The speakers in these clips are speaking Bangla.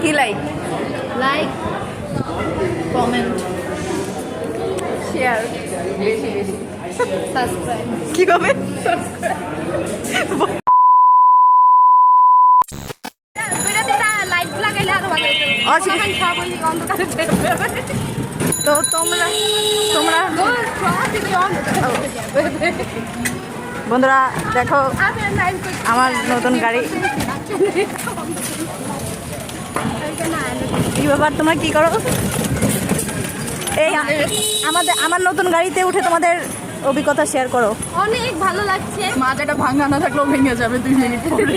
কি লাইক? লাইক, কমেন্ট, শেয়ার, বেশি বেশি সাবস্ক্রাইব। কিভাবে? লাইক লাগাইলে আরো ভালো হতো। আচ্ছা। তখন সব ওই অন্ধকারে বের হয়ে যাবে। তো তোমরা তোমরা বন্ধুরা দেখো আমার নতুন গাড়ি। কি ব্যাপার, তোমরা কি করো? এই আমার নতুন গাড়িতে উঠে তোমাদের অভিজ্ঞতা শেয়ার করো। অনেক ভালো লাগছে। মাজাটা ভাঙা না থাকলেও ভেঙে যাবে 2 মিনিট পরে।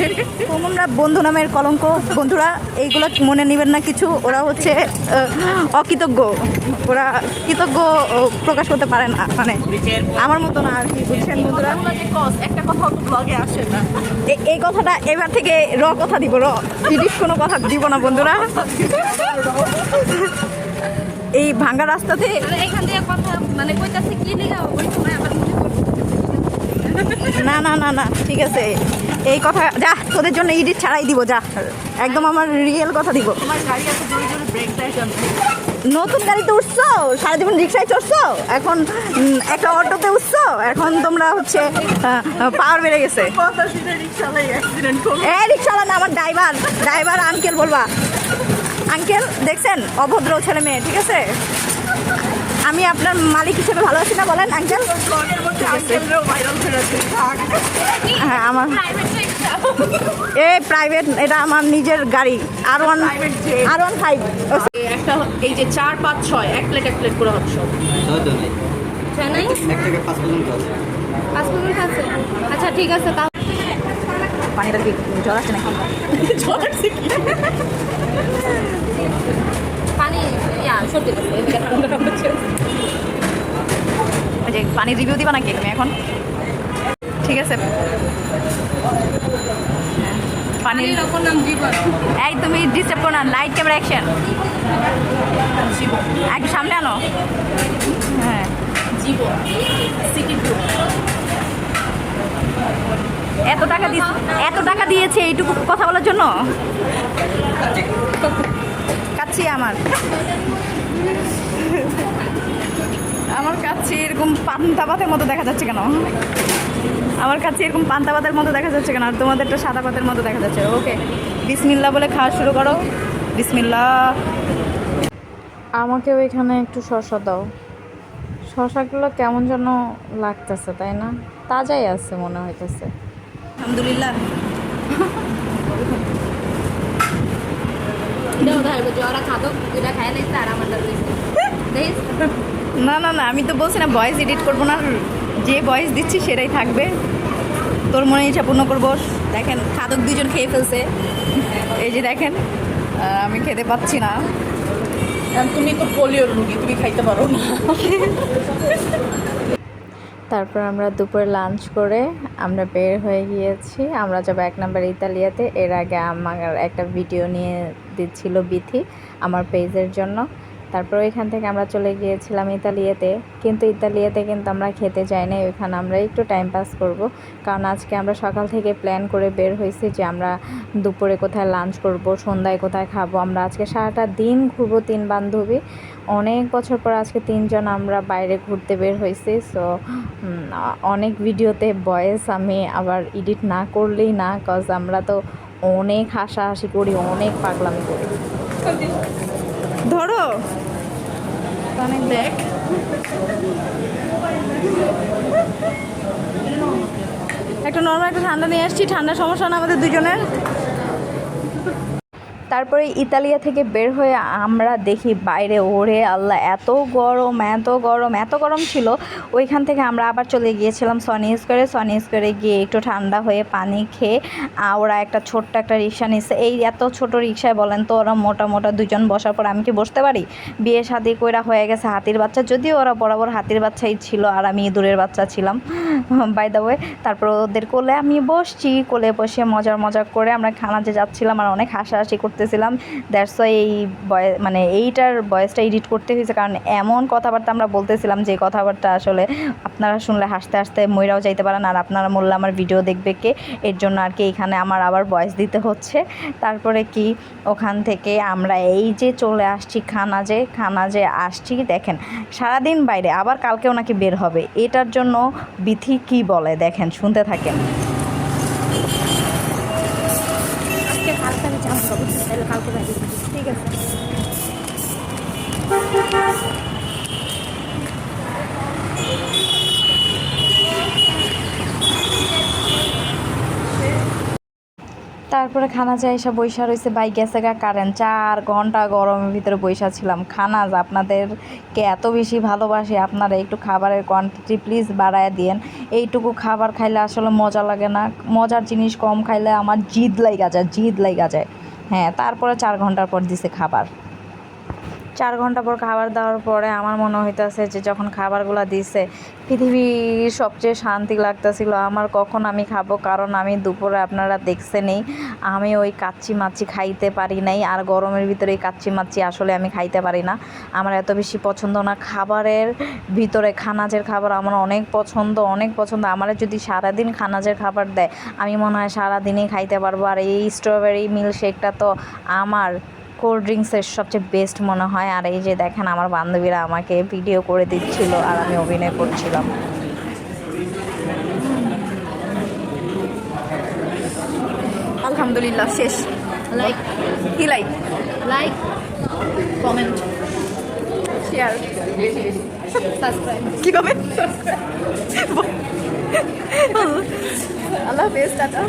তোমরা বন্ধু নামের কলঙ্ক। বন্ধুরা এইগুলো মনে নেবেন না কিছু, ওরা হচ্ছে অকৃতজ্ঞ, ওরা কৃতজ্ঞ প্রকাশ করতে পারে না, মানে আমার মতো না আর কি, বুঝছেন বন্ধুরা? একটা কথা তো ব্লগে আসে না। এই কথাটা এবার থেকে কথা দিব, ইডিট কোনো কথা দিব না বন্ধুরা। এই ভাঙ্গা রাস্তাতে এখান থেকে কথা মানে কইতাছে কি লিখা ওই সময় আবার মনে করতে না না না না ঠিক আছে, এই কথা যা তোদের জন্য ইডিট ছাড়াই দিব, যা একদম আমার রিয়েল কথা দিব। তোমার গাড়ি আছে জোরে জোরে ব্রেক দেয় কেন? নতুন গাড়িতে উঠছো, সারা জীবন রিক্সায় চড়ছো, এখন একটা অটোতে উঠছো, এখন তোমরা হচ্ছে পাওয়ার বেড়ে গেছে। রিক্সাওয়ালা না, আমার ড্রাইভার আঙ্কেল বলবা। আঙ্কেল দেখছেন, অভদ্র ছেলে মেয়ে, ঠিক আছে? আমি আপনার মালিক হিসেবে ভালো আছি না, বলেন আঙ্কেল? হ্যাঁ আমার প্রাইভেট, এটা আমার নিজের গাড়ি, R15। একটা এই যে 4, 5, 6 এক প্লেট করে হচ্ছে নাই 1 থেকে 5 পর্যন্ত আছে। 5 পর্যন্ত আছে। আচ্ছা ঠিক আছে, তা পানিটা কি জ্বর আসছে নাকি? পানি সত্যি কথা এদিকে ঠান্ডা হচ্ছে। ওই যে পানির রিভিউ দিবা নাকি তুমি এখন? ঠিক আছে, পানির অপর নাম জীবন। এই তুমি ডিস্টার্ব করো না, লাইট ক্যামেরা অ্যাকশন, একটু সামনে আনো। হ্যাঁ জীবন সিটি গ্রুপ। এত টাকা দিয়েছে এইটুকু কথা বলার জন্য? কাচ্ছি আমার কাছে এরকম পান্তা ভাতের মতো দেখা যাচ্ছে কেন? আমার কাছে এরকম পান্তা ভাতের মতো দেখা যাচ্ছে কেন? আর তোমাদেরটা সাদা ভাতের মতো দেখা যাচ্ছে। ওকে, বিসমিল্লাহ বলে খাওয়া শুরু করো। বিসমিল্লাহ। আমাকে ওইখানে একটু শসা দাও। শসাগুলো কেমন যেন লাগতেছে, তাই না? তাজাই আছে মনে হইতেছে। আলহামদুলিল্লাহ। ওরা খাদক এটা খাই লাগছে আর আমার না না না, আমি তো বলছি না ভয়েস এডিট করবো না, যে ভয়েস দিচ্ছি সেটাই থাকবে। তোর মনে ইচ্ছা পূর্ণ করবো। দেখেন খাদক 2জন খেয়ে ফেলছে, এই যে দেখেন, আমি খেতে পাচ্ছি না। তুমি তো পোলিওর রুগী, তুমি খাইতে পারো না। তারপর আমরা দুপুরে লাঞ্চ করে আমরা বের হয়ে গিয়েছি। আমরা যাবো 1 নম্বর ইতালিয়াতে। এর আগে আমার একটা ভিডিও নিয়ে দিচ্ছিল বিথি আমার পেজের জন্য। তারপর ওইখান থেকে আমরা চলে গিয়েছিলাম ইতালিয়াতে, কিন্তু আমরা খেতে যাই না, ওইখানে আমরা একটু টাইম পাস করব। কারণ আজকে আমরা সকাল থেকে প্ল্যান করে বের হয়েছি যে আমরা দুপুরে কোথায় লাঞ্চ করব, সন্ধ্যায় কোথায় খাবো। আমরা আজকে সারাটা দিন ঘুরবো 3 বান্ধবী। অনেক বছর পর আজকে 3 জন আমরা বাইরে ঘুরতে বের হয়েছি। সো অনেক ভিডিওতে ভয়েস আমি আবার এডিট না করলেই না, কজ আমরা তো অনেক হাসাহাসি করি, অনেক পাগলামি করি। ধরো অনেক দেখ, একটা নর্মাল একটা ঠান্ডা নিয়ে আসছি। ঠান্ডা সমস্যা না আমাদের 2জনের। তারপরে ইতালিয়া থেকে বের হয়ে আমরা দেখি বাইরে, ওরে আল্লাহ এত গরম ছিল। ওইখান থেকে আমরা আবার চলে গিয়েছিলাম সনি স্কোয়ারে গিয়ে একটু ঠান্ডা হয়ে পানি খেয়ে ওরা একটা ছোট্ট একটা রিক্সা নিচ্ছে। এই এত ছোট রিক্সায় বলেন তো, ওরা মোটা 2জন বসার পর আমি কি বসতে পারি? বিয়ে শাদি কইরা হয়ে গেছে হাতির বাচ্চা, যদিও ওরা বরাবর হাতির বাচ্চাই ছিল আর আমি ইঁদুরের বাচ্চা ছিলাম বাই দ্য ওয়ে। তারপর ওদের কোলে আমি বসছি, কোলে বসে মজা করে আমরা খানা যে যাচ্ছিলাম আর অনেক হাসাহাসি করতে করতেছিলাম। দ্যাটস ওয়াই এই মানে এইটার ভয়েসটা এডিট করতে হয়েছে, কারণ এমন কথাবার্তা আমরা বলতেছিলাম যে কথাবার্তা আসলে আপনারা শুনলে হাসতে হাসতে মইরাও যাইতে পারেন, আর আপনারা বললে আমার ভিডিও দেখবে কে, এর জন্য আর কি এখানে আমার আবার ভয়েস দিতে হচ্ছে। তারপরে কি ওখান থেকে আমরা এই যে চলে আসছি খানাজে আসছি। দেখেন সারাদিন বাইরে, আবার কালকেও নাকি বের হবে, এটার জন্য বিথি কি বলে দেখেন, শুনতে থাকেন। ঠিক আছে। তারপরে খানাজে এসে বৈশা রয়েছে, বাই গেছে গা কারেন্ট। 4 ঘন্টা গরমের ভিতরে বৈশা ছিলাম। খানাজ আপনাদেরকে এত বেশি ভালোবাসি, আপনারা একটু খাবারের কোয়ান্টিটি প্লিজ বাড়ায় দিয়েন। এইটুকু খাবার খাইলে আসলে মজা লাগে না, মজার জিনিস কম খাইলে আমার জিদ লাইগা যায়। হ্যাঁ, তারপরে 4 ঘন্টার পর দিছে খাবার। 4 ঘন্টা পর খাবার দেওয়ার পরে আমার মনে হইতেছে যে যখন খাবারগুলো দিছে পৃথিবীর সবচেয়ে শান্তি লাগতেছিল আমার, কখন আমি খাবো। কারণ আমি দুপুরে আপনারা দেখছেনই আমি ওই কাচ্চি মাচ্চি খাইতে পারি নাই, আর গরমের ভিতরে এই কাচ্চি মাচ্চি আসলে আমি খাইতে পারি না, আমার এত বেশি পছন্দ না। খাবারের ভিতরে খানাজের খাবার আমার অনেক পছন্দ। আমার যদি সারাদিন খানাজের খাবার দেয় আমি মনে হয় সারাদিনই খাইতে পারবো। আর এই স্ট্রবেরি মিল্কশেকটা তো আমার কোল্ড ড্রিঙ্কসের সবচেয়ে বেস্ট মনে হয়। আর এই যে দেখেন আমার বান্ধবীরা আমাকে ভিডিও করে দিচ্ছিল আর আমি অভিনয় করছিলাম। আলহামদুলিল্লাহ শেষ। লাইক কি লাইক কমেন্ট শেয়ার সাবস্ক্রাইব কি কমেন্ট আল্লাহ হাফেজ, টাটা।